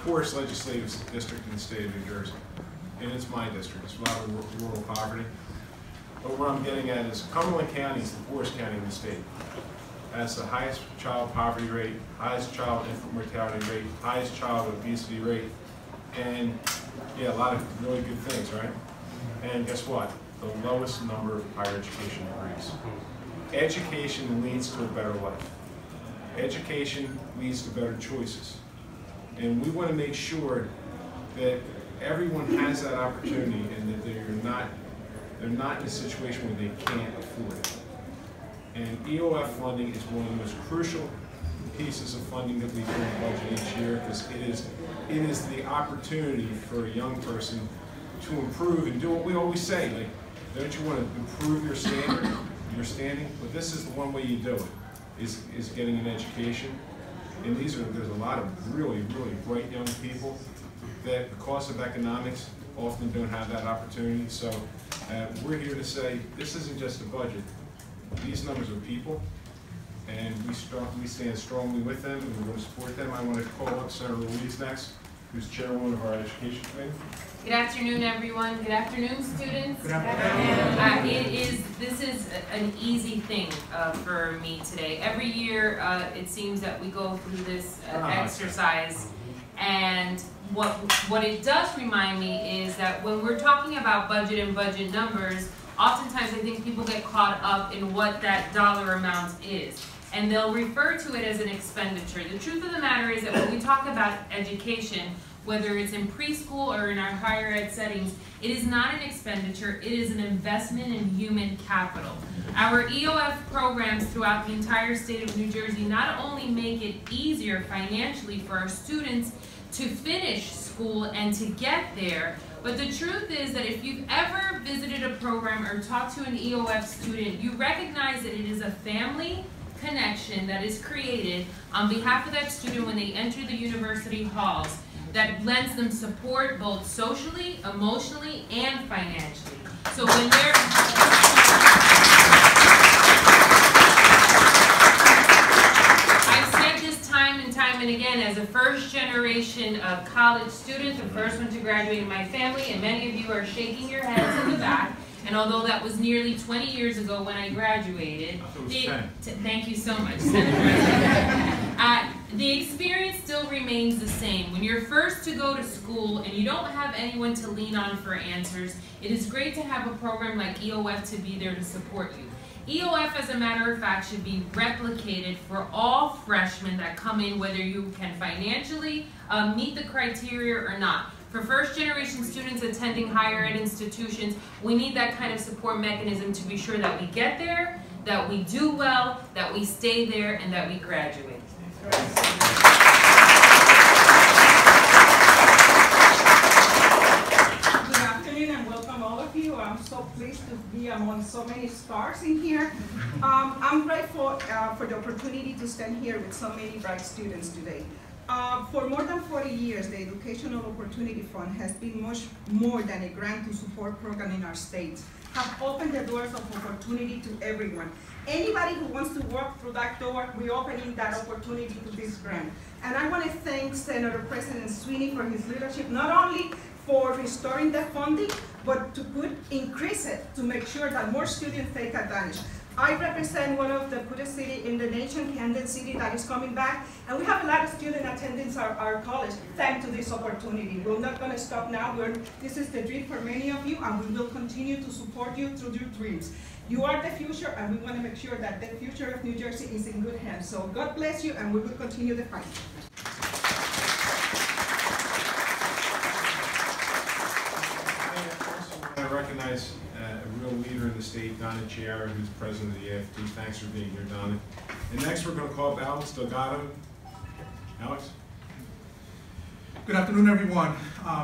poorest legislative district in the state of New Jersey. And it's my district. It's a lot of rural poverty. But what I'm getting at is Cumberland County is the poorest county in the state. It has the highest child poverty rate, highest child infant mortality rate, highest child obesity rate, and yeah, a lot of really good things, right? And guess what? The lowest number of higher education degrees. Education leads to a better life. Education leads to better choices. And we want to make sure that everyone has that opportunity and that they're not in a situation where they can't afford it. And EOF funding is one of the most crucial pieces of funding that we do in the budget each year, because it is the opportunity for a young person to improve and do what we always say, like, don't you want to improve your standard, your standing? But this is the one way you do it, is getting an education. And there's a lot of really, really bright young people that, because of economics, often don't have that opportunity. So we're here to say, this isn't just a budget. These numbers are people, and we stand strongly with them, and we're going to support them. I want to call up Senator Louise next, who's chairwoman of our education committee. Good afternoon, everyone. Good afternoon, students. Good afternoon. This is an easy thing for me today. Every year, it seems that we go through this exercise, and what it does remind me is that when we're talking about budget and budget numbers, oftentimes I think people get caught up in what that dollar amount is, and they'll refer to it as an expenditure. The truth of the matter is that when we talk about education, whether it's in preschool or in our higher ed settings, it is not an expenditure, it is an investment in human capital. Our EOF programs throughout the entire state of New Jersey not only make it easier financially for our students to finish school and to get there, but the truth is that if you've ever visited a program or talked to an EOF student, you recognize that it is a family connection that is created on behalf of that student when they enter the university halls, that lends them support both socially, emotionally, and financially. So when they're... I've said this time and time and again, as a first generation of college student, the first one to graduate in my family, and many of you are shaking your heads in the back, and although that was nearly 20 years ago when I graduated, thank you so much, Senator. The experience still remains the same. When you're first to go to school and you don't have anyone to lean on for answers, it is great to have a program like EOF to be there to support you. EOF, as a matter of fact, should be replicated for all freshmen that come in, whether you can financially meet the criteria or not. For first-generation students attending higher ed institutions, we need that kind of support mechanism to be sure that we get there, that we do well, that we stay there, and that we graduate. Good afternoon and welcome all of you. I'm so pleased to be among so many stars in here. I'm grateful for the opportunity to stand here with so many bright students today. For more than 40 years, the Educational Opportunity Fund has been much more than a grant to support program in our state, have opened the doors of opportunity to everyone. Anybody who wants to walk through that door, we're opening that opportunity to this grant. And I want to thank Senator President Sweeney for his leadership, not only for restoring the funding, but to increase it to make sure that more students take advantage. I represent one of the poorest cities in the nation, Kansas City, that is coming back, and we have a lot of students attending our college thanks to this opportunity. We're not going to stop now. This is the dream for many of you, and we will continue to support you through your dreams. You are the future, and we want to make sure that the future of New Jersey is in good hands. So God bless you, and we will continue the fight. I recognize a real leader in the state, Donna Chiara, who's president of the AFT. Thanks for being here, Donna. And next we're going to call up Alex Delgado. Alex? Good afternoon, everyone.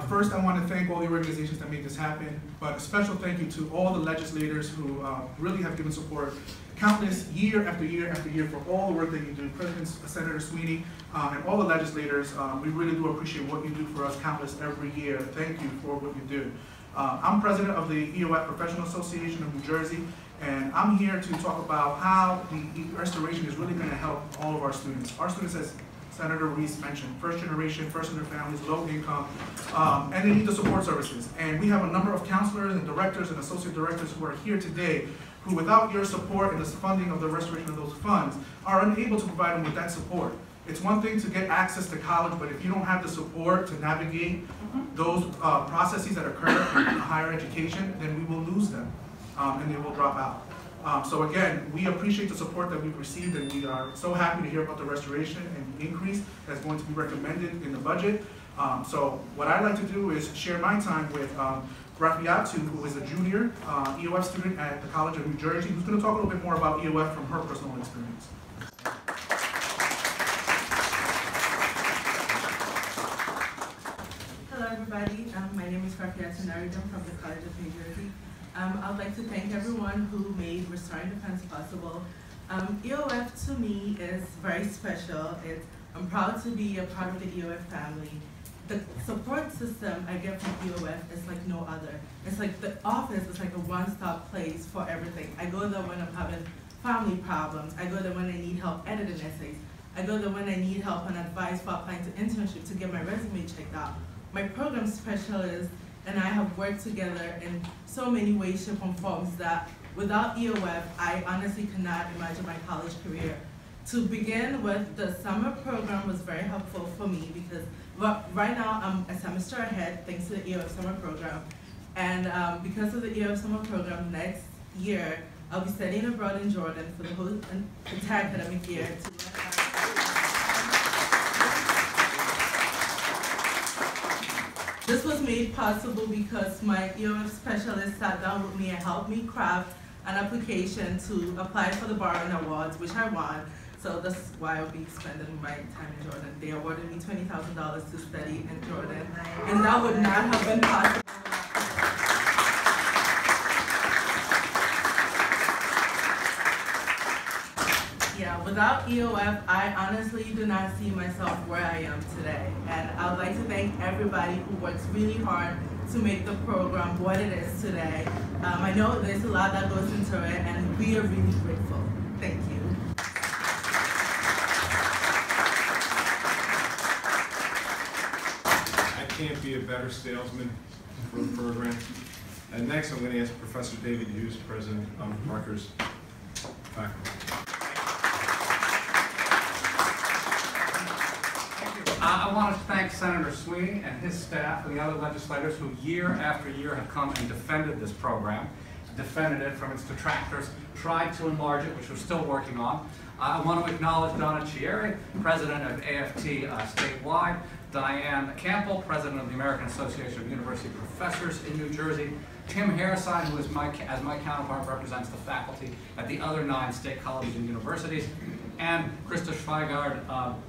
First, I want to thank all the organizations that made this happen, but a special thank you to all the legislators who really have given support countless year after year after year for all the work that you do. President Senator Sweeney and all the legislators, we really do appreciate what you do for us countless every year. Thank you for what you do. I'm president of the EOF Professional Association of New Jersey, and I'm here to talk about how the restoration is really going to help all of our students. Our students, as Senator Ruiz mentioned, first generation, first in their families, low income, and they need the support services. And we have a number of counselors and directors and associate directors who are here today who, without your support and the funding of the restoration of those funds, are unable to provide them with that support. It's one thing to get access to college, but if you don't have the support to navigate those processes that occur in higher education, then we will lose them, and they will drop out. So again, we appreciate the support that we've received, and we are so happy to hear about the restoration and the increase that's going to be recommended in the budget. So what I'd like to do is share my time with Rafiatu, who is a junior EOF student at the College of New Jersey, who's going to talk a little bit more about EOF from her personal experience. Hello everybody, my name is Rafiatu Naridam from the College of New Jersey. I'd like to thank everyone who made Restoring Defense possible. EOF to me is very special. I'm proud to be a part of the EOF family. The support system I get from EOF is like no other. It's like the office is like a one-stop place for everything. I go there when I'm having family problems. I go there when I need help editing essays. I go there when I need help and advice for applying to internship to get my resume checked out. My program specialist and I have worked together in so many ways, shape, and forms that without EOF, I honestly cannot imagine my college career. To begin with, the summer program was very helpful for me because right now I'm a semester ahead thanks to the EOF summer program. And because of the EOF summer program, next year I'll be studying abroad in Jordan for the whole entire academic year. This was made possible because my EOF specialist sat down with me and helped me craft an application to apply for the Barron Awards, which I won. So that's why I'll be spending my time in Jordan. They awarded me $20,000 to study in Jordan, and that would not have been possible. Yeah, without EOF, I honestly do not see myself where I am today. And I would like to thank everybody who works really hard to make the program what it is today. I know there's a lot that goes into it, and we are really grateful. Thank you. I can't be a better salesman for the program. And next, I'm going to ask Professor David Hughes, President of Rutgers faculty. I want to thank Senator Sweeney and his staff and the other legislators who year after year have come and defended this program, defended it from its detractors, tried to enlarge it, which we're still working on. I want to acknowledge Donna Chieri, President of AFT statewide, Diane Campbell, President of the American Association of University Professors in New Jersey, Tim Harrison, who is as my counterpart represents the faculty at the other 9 state colleges and universities, and Krista Schweigard,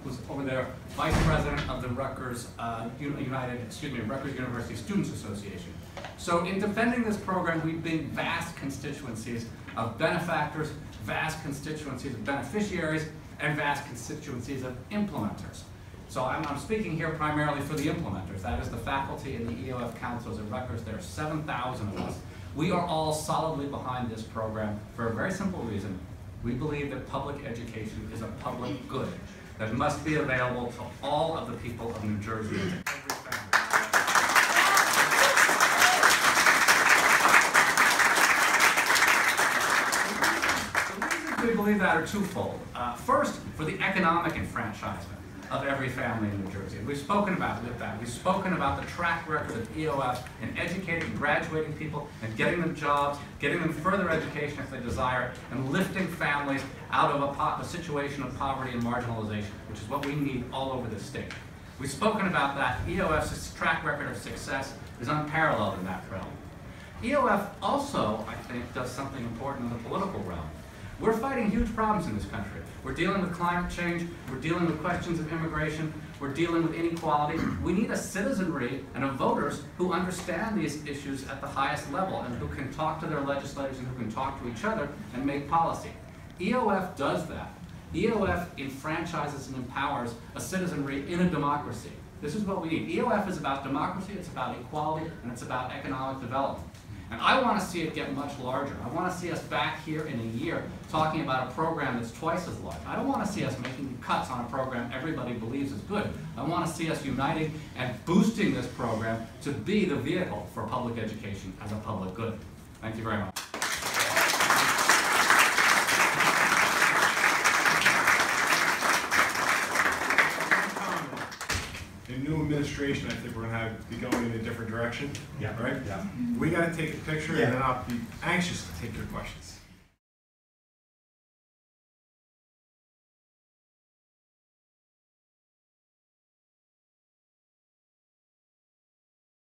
who's over there, Vice President of the Rutgers Rutgers University Students Association. So in defending this program, we've been vast constituencies of benefactors, vast constituencies of beneficiaries, and vast constituencies of implementers. So I'm speaking here primarily for the implementers. That is the faculty and the EOF councils at Rutgers. There are 7,000 of us. We are all solidly behind this program for a very simple reason. We believe that public education is a public good that must be available to all of the people of New Jersey and to every family. The reasons we believe that are twofold. First, for the economic enfranchisement of every family in New Jersey. And we've spoken about that. We've spoken about the track record of EOF in educating and graduating people and getting them jobs, getting them further education if they desire, and lifting families out of a situation of poverty and marginalization, which is what we need all over the state. We've spoken about that. EOF's track record of success is unparalleled in that realm. EOF also, I think, does something important in the political realm. We're fighting huge problems in this country. We're dealing with climate change, we're dealing with questions of immigration, we're dealing with inequality. We need a citizenry and a voters who understand these issues at the highest level and who can talk to their legislators and who can talk to each other and make policy. EOF does that. EOF enfranchises and empowers a citizenry in a democracy. This is what we need. EOF is about democracy, it's about equality, and it's about economic development. And I want to see it get much larger. I want to see us back here in a year talking about a program that's twice as large. I don't want to see us making cuts on a program everybody believes is good. I want to see us uniting and boosting this program to be the vehicle for public education as a public good. Thank you very much. In new administration, I think we're going to be going in a different direction. Yeah. Right? Yeah. We got to take a picture, and then I'll be anxious to take your questions.